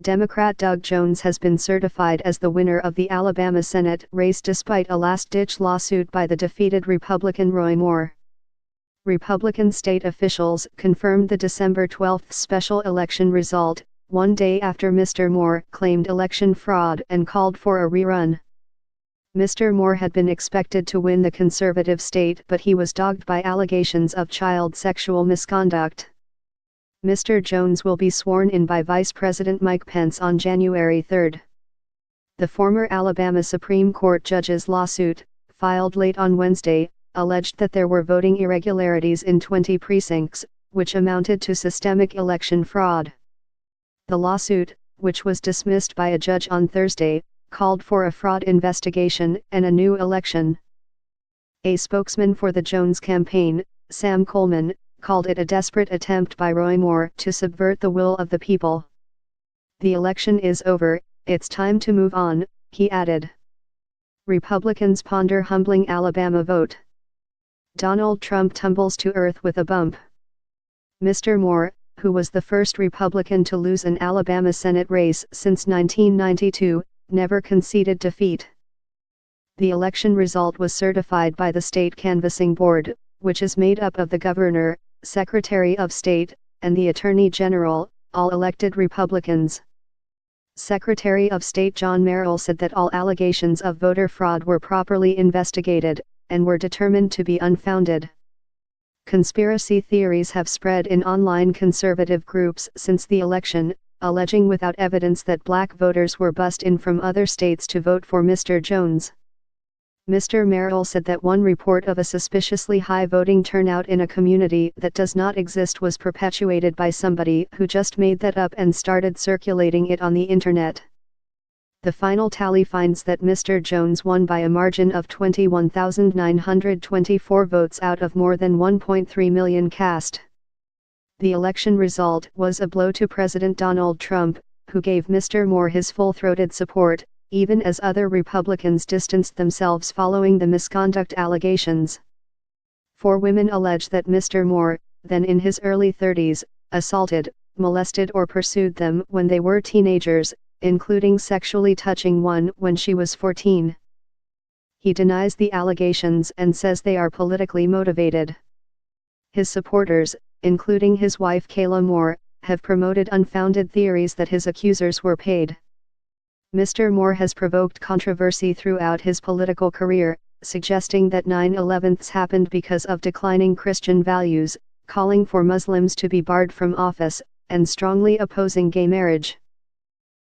Democrat Doug Jones has been certified as the winner of the Alabama Senate race despite a last-ditch lawsuit by the defeated Republican Roy Moore. Republican state officials confirmed the December 12 special election result, one day after Mr. Moore claimed election fraud and called for a rerun. Mr. Moore had been expected to win the conservative state, but he was dogged by allegations of child sexual misconduct. Mr. Jones will be sworn in by Vice President Mike Pence on January 3. The former Alabama Supreme Court judge's lawsuit, filed late on Wednesday, alleged that there were voting irregularities in 20 precincts, which amounted to systemic election fraud. The lawsuit, which was dismissed by a judge on Thursday, called for a fraud investigation and a new election. A spokesman for the Jones campaign, Sam Coleman, called it a desperate attempt by Roy Moore to subvert the will of the people. "The election is over, it's time to move on," he added. Republicans ponder humbling Alabama vote. Donald Trump tumbles to earth with a bump. Mr. Moore, who was the first Republican to lose an Alabama Senate race since 1992, never conceded defeat. The election result was certified by the state canvassing board, which is made up of the governor, Secretary of State, and the Attorney General, all elected Republicans. Secretary of State John Merrill said that all allegations of voter fraud were properly investigated, and were determined to be unfounded. Conspiracy theories have spread in online conservative groups since the election, alleging without evidence that black voters were bussed in from other states to vote for Mr. Jones. Mr. Merrill said that one report of a suspiciously high voting turnout in a community that does not exist was perpetuated by somebody who just made that up and started circulating it on the internet. The final tally finds that Mr. Jones won by a margin of 21,924 votes out of more than 1.3 million cast. The election result was a blow to President Donald Trump, who gave Mr. Moore his full-throated support, even as other Republicans distanced themselves following the misconduct allegations. 4 women allege that Mr. Moore, then in his early 30s, assaulted, molested or pursued them when they were teenagers, including sexually touching one when she was 14. He denies the allegations and says they are politically motivated. His supporters, including his wife Kayla Moore, have promoted unfounded theories that his accusers were paid. Mr. Moore has provoked controversy throughout his political career, suggesting that 9/11s happened because of declining Christian values, calling for Muslims to be barred from office, and strongly opposing gay marriage.